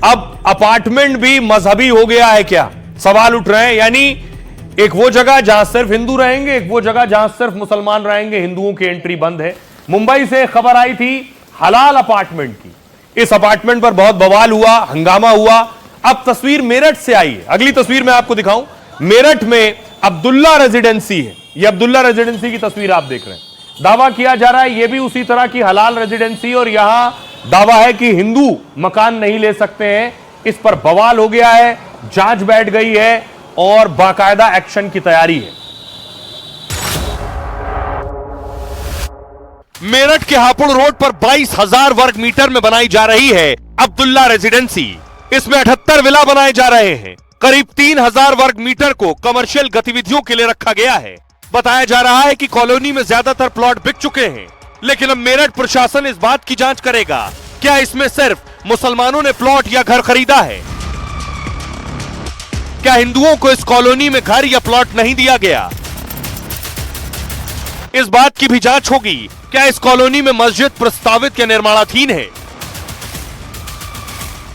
अब अपार्टमेंट भी मजहबी हो गया है क्या, सवाल उठ रहे हैं। यानी एक वो जगह जहां सिर्फ हिंदू रहेंगे, एक वो जगह जहां सिर्फ मुसलमान रहेंगे, हिंदुओं की एंट्री बंद है। मुंबई से खबर आई थी हलाल अपार्टमेंट की। इस अपार्टमेंट पर बहुत बवाल हुआ, हंगामा हुआ। अब तस्वीर मेरठ से आई है, अगली तस्वीर मैं आपको दिखाऊं। मेरठ में अब्दुल्ला रेजिडेंसी है, यह अब्दुल्ला रेजिडेंसी की तस्वीर आप देख रहे हैं। दावा किया जा रहा है यह भी उसी तरह की हलाल रेजिडेंसी, और यहां दावा है कि हिंदू मकान नहीं ले सकते हैं। इस पर बवाल हो गया है, जांच बैठ गई है और बाकायदा एक्शन की तैयारी है। मेरठ के हापुड़ रोड पर 22,000 वर्ग मीटर में बनाई जा रही है अब्दुल्ला रेजिडेंसी। इसमें 78 विला बनाए जा रहे हैं। करीब 3,000 वर्ग मीटर को कमर्शियल गतिविधियों के लिए रखा गया है। बताया जा रहा है कि कॉलोनी में ज्यादातर प्लॉट बिक चुके हैं, लेकिन अब मेरठ प्रशासन इस बात की जांच करेगा क्या इसमें सिर्फ मुसलमानों ने प्लॉट या घर खरीदा है, क्या हिंदुओं को इस कॉलोनी में घर या प्लॉट नहीं दिया गया। इस बात की भी जांच होगी क्या इस कॉलोनी में मस्जिद प्रस्तावित या निर्माणाधीन है।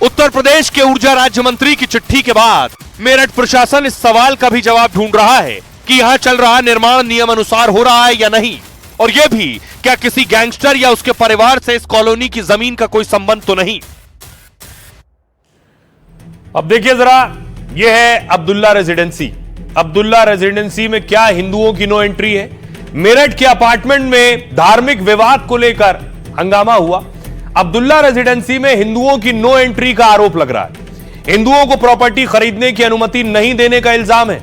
उत्तर प्रदेश के ऊर्जा राज्य मंत्री की चिट्ठी के बाद मेरठ प्रशासन इस सवाल का भी जवाब ढूंढ रहा है कि यहां चल रहा निर्माण नियम अनुसार हो रहा है या नहीं, और यह भी क्या किसी गैंगस्टर या उसके परिवार से इस कॉलोनी की जमीन का कोई संबंध तो नहीं। अब देखिए जरा, यह है अब्दुल्ला रेजिडेंसी। अब्दुल्ला रेजिडेंसी में क्या हिंदुओं की नो एंट्री है। मेरठ के अपार्टमेंट में धार्मिक विवाद को लेकर हंगामा हुआ। अब्दुल्ला रेजिडेंसी में हिंदुओं की नो एंट्री का आरोप लग रहा है। हिंदुओं को प्रॉपर्टी खरीदने की अनुमति नहीं देने का इल्जाम है।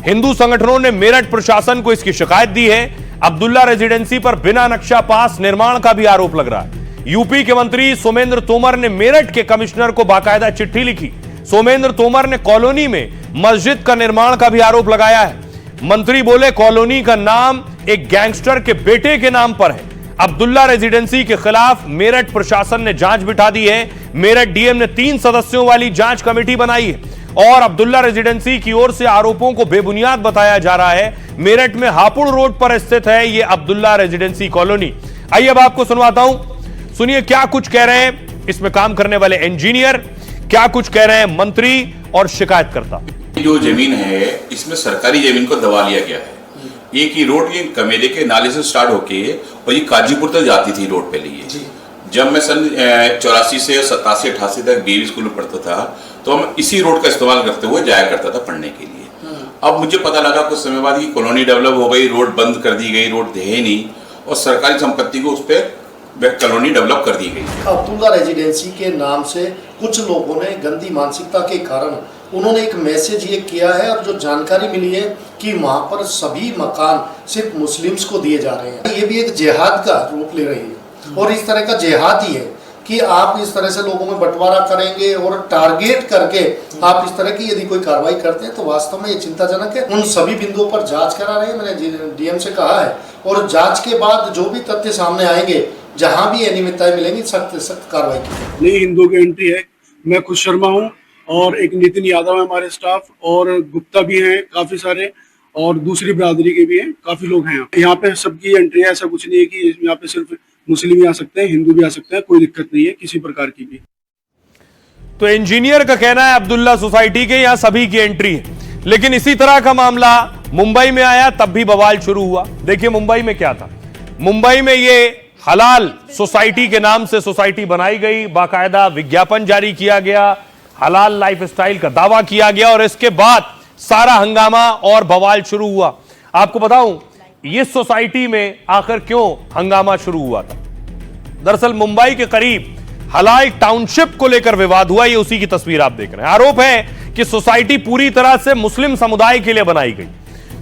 हिंदू संगठनों ने मेरठ प्रशासन को इसकी शिकायत दी है। अब्दुल्ला रेजिडेंसी पर बिना नक्शा पास निर्माण का भी आरोप लग रहा है। यूपी के मंत्री सोमेंद्र तोमर ने मेरठ के कमिश्नर को बाकायदा चिट्ठी लिखी। सोमेंद्र तोमर ने कॉलोनी में मस्जिद का निर्माण का भी आरोप लगाया है। मंत्री बोले कॉलोनी का नाम एक गैंगस्टर के बेटे के नाम पर है। अब्दुल्ला रेजिडेंसी के खिलाफ मेरठ प्रशासन ने जांच बिठा दी है। मेरठ डीएम ने 3 सदस्यों वाली जांच कमेटी बनाई है और अब्दुल्ला रेजिडेंसी की ओर से आरोपों को बेबुनियाद बताया जा रहा है। मेरठ में हापुड़ रोड पर स्थित है यह अब्दुल्ला रेजिडेंसी कॉलोनी। आइए अब आपको सुनवाता हूं, सुनिए क्या कुछ कह रहे हैं इसमें काम करने वाले इंजीनियर, क्या कुछ कह रहे हैं मंत्री और शिकायतकर्ता। जो जमीन है इसमें सरकारी जमीन को दबा लिया गया है। ये की रोड ये कमेले के नाले से स्टार्ट होके और ये काजीपुर तक जाती थी रोड पे लिए। जब मैं सन 84 से 87, 88 तक बीवी स्कूल में पढ़ता था तो हम इसी रोड का इस्तेमाल करते हुए जाया करता था पढ़ने के लिए। अब मुझे पता लगा कुछ समय बाद की कॉलोनी डेवलप हो गई, रोड बंद कर दी गई, रोड है नहीं और सरकारी संपत्ति को उस पर कॉलोनी डेवलप कर दी गई। अब्दुल्ला रेजिडेंसी के नाम से कुछ लोगों ने गंदी मानसिकता के कारण उन्होंने एक मैसेज ये किया है, और जो जानकारी मिली है कि वहाँ पर सभी मकान सिर्फ मुस्लिम्स को दिए जा रहे हैं। ये भी एक जिहाद का रूप ले रही है और इस तरह का जिहाद ही है कि आप इस तरह से लोगों में बंटवारा करेंगे और टारगेट करके आप इस तरह की यदि कोई कार्रवाई करते हैं तो वास्तव में ये चिंताजनक है। उन सभी बिंदुओं पर जांच करा रहे हैं, मैंने डीएम से कहा है, और जांच के बाद जो भी तथ्य सामने आएंगे, जहां भी अनियमितताएं मिलेंगी, सख्त सख्त कार्रवाई की। नहीं, हिंदू की एंट्री है। मैं खुद शर्मा हूँ और एक नितिन यादव है हमारे स्टाफ, और गुप्ता भी हैं काफी सारे, और दूसरी बिरादरी के भी हैं, काफी लोग हैं यहाँ पे। सबकी एंट्री है, ऐसा कुछ नहीं है कि यहाँ पे सिर्फ मुस्लिम भी आ सकते हैं, हिंदू भी आ सकते हैं, कोई दिक्कत नहीं है किसी प्रकार की भी। तो इंजीनियर का कहना है अब्दुल्ला सोसाइटी के यहां सभी की एंट्री है, लेकिन इसी तरह का मामला मुंबई में आया तब भी बवाल शुरू हुआ। देखिए मुंबई में क्या था। मुंबई में ये हलाल सोसाइटी के नाम से सोसाइटी बनाई गई, बाकायदा विज्ञापन जारी किया गया, हलाल लाइफस्टाइल का दावा किया गया, और इसके बाद सारा हंगामा और बवाल शुरू हुआ। आपको बताऊं इस सोसाइटी में आखिर क्यों हंगामा शुरू हुआ था। दरअसल मुंबई के करीब हलाल टाउनशिप को लेकर विवाद हुआ। ये उसी की तस्वीर आप देख रहे हैं। आरोप है कि सोसाइटी पूरी तरह से मुस्लिम समुदाय के लिए बनाई गई।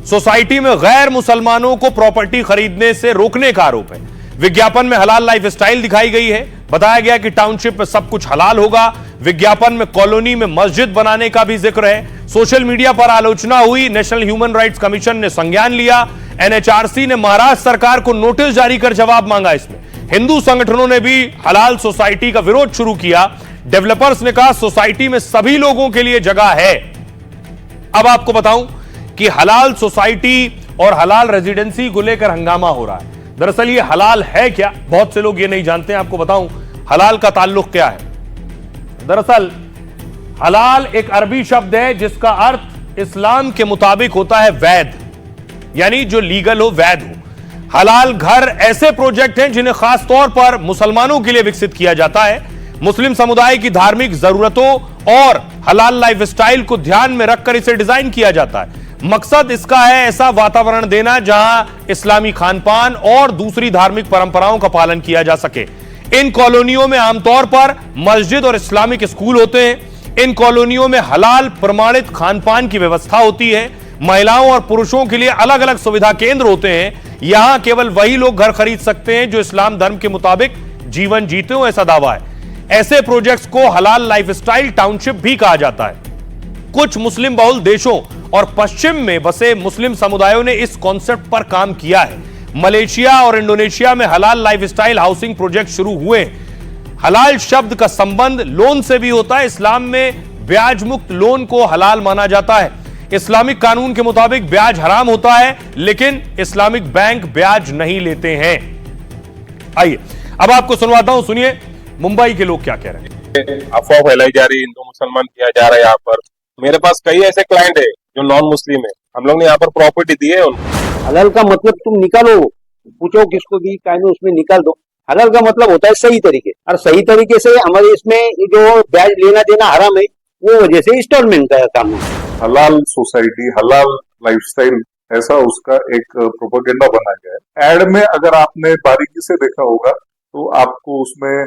सोसाइटी में गैर मुसलमानों को प्रॉपर्टी खरीदने से रोकने का आरोप है। विज्ञापन में हलाल लाइफस्टाइल दिखाई गई है। बताया गया कि टाउनशिप में सब कुछ हलाल होगा। विज्ञापन में कॉलोनी में मस्जिद बनाने का भी जिक्र है। सोशल मीडिया पर आलोचना हुई। नेशनल ह्यूमन राइट्स कमीशन ने संज्ञान लिया। एनएचआरसी ने महाराष्ट्र सरकार को नोटिस जारी कर जवाब मांगा। इसमें हिंदू संगठनों ने भी हलाल सोसाइटी का विरोध शुरू किया। डेवलपर्स ने कहा सोसाइटी में सभी लोगों के लिए जगह है। अब आपको बताऊं कि हलाल सोसाइटी और हलाल रेजिडेंसी को लेकर हंगामा हो रहा है। दरअसल ये हलाल है क्या, बहुत से लोग ये नहीं जानते हैं। आपको बताऊं हलाल का ताल्लुक क्या है। दरअसल हलाल एक अरबी शब्द है जिसका अर्थ इस्लाम के मुताबिक होता है वैध, यानी जो लीगल हो, वैध हो। हलाल घर ऐसे प्रोजेक्ट हैं जिन्हें खास तौर पर मुसलमानों के लिए विकसित किया जाता है। मुस्लिम समुदाय की धार्मिक जरूरतों और हलाल लाइफस्टाइल को ध्यान में रखकर इसे डिजाइन किया जाता है। मकसद इसका है ऐसा वातावरण देना जहां इस्लामी खानपान और दूसरी धार्मिक परंपराओं का पालन किया जा सके। इन कॉलोनियों में आमतौर पर मस्जिद और इस्लामिक स्कूल होते हैं। इन कॉलोनियों में हलाल प्रमाणित खानपान की व्यवस्था होती है। महिलाओं और पुरुषों के लिए अलग अलग सुविधा केंद्र होते हैं। यहां केवल वही लोग घर खरीद सकते हैं जो इस्लाम धर्म के मुताबिक जीवन जीते हो, ऐसा दावा है। ऐसे प्रोजेक्ट्स को हलाल लाइफस्टाइल टाउनशिप भी कहा जाता है। कुछ मुस्लिम बहुल देशों और पश्चिम में बसे मुस्लिम समुदायों ने इस कॉन्सेप्ट पर काम किया है। मलेशिया और इंडोनेशिया में हलाल लाइफस्टाइल हाउसिंग प्रोजेक्ट शुरू हुए। हलाल शब्द का संबंध लोन से भी होता है। इस्लाम में ब्याज मुक्त लोन को हलाल माना जाता है। इस्लामिक कानून के मुताबिक ब्याज हराम होता है, लेकिन इस्लामिक बैंक ब्याज नहीं लेते हैं। आइए अब आपको सुनवाता हूं, सुनिए मुंबई के लोग क्या कह रहे हैं। अफवाह फैलाई जा रही है, हिंदू मुसलमान किया जा रहा है। यहाँ पर मेरे पास कई ऐसे क्लाइंट है जो नॉन मुस्लिम है, हम लोग ने यहाँ पर प्रॉपर्टी दी है उनको। हलाल का मतलब तुम निकालो, पूछो किसको दी कानून, उसमें निकाल दो। हलाल का मतलब होता है सही तरीके, और सही तरीके से हमारे इसमें जो ब्याज लेना देना हराम है, वो वजह से इंस्टॉलमेंट का काम है। हलाल सोसाइटी, हलाल लाइफस्टाइल, ऐसा उसका एक प्रोपेगेंडा बना गया है। एड में अगर आपने बारीकी से देखा होगा तो आपको उसमें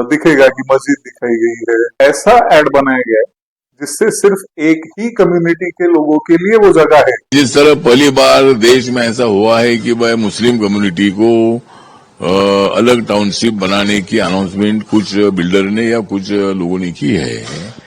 दिखेगा कि मस्जिद दिखाई गई है। ऐसा एड बनाया गया है जिससे सिर्फ एक ही कम्युनिटी के लोगों के लिए वो जगह है। जिस तरह पहली बार देश में ऐसा हुआ है कि भाई मुस्लिम कम्युनिटी को अलग टाउनशिप बनाने की अनाउंसमेंट कुछ बिल्डर ने या कुछ लोगों ने की है।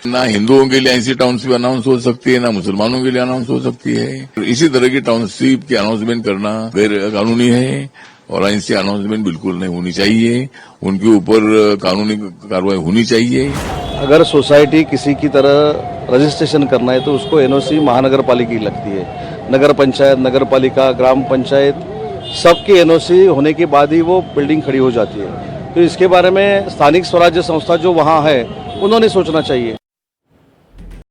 ना हिंदुओं के लिए ऐसी टाउनशिप अनाउंस हो सकती है, ना मुसलमानों के लिए अनाउंस हो सकती है। इसी तरह की टाउनशिप की अनाउंसमेंट करना गैर कानूनी है और ऐसी अनाउंसमेंट बिल्कुल नहीं होनी चाहिए। उनके ऊपर कानूनी कार्रवाई होनी चाहिए। अगर सोसाइटी किसी की तरह रजिस्ट्रेशन करना है तो उसको एनओसी महानगर पालिका की लगती है। नगर पंचायत, नगर पालिका, ग्राम पंचायत सबकी एनओसी होने के बाद ही वो बिल्डिंग खड़ी हो जाती है। तो इसके बारे में स्थानिक स्वराज्य संस्था जो वहाँ है उन्होंने सोचना चाहिए।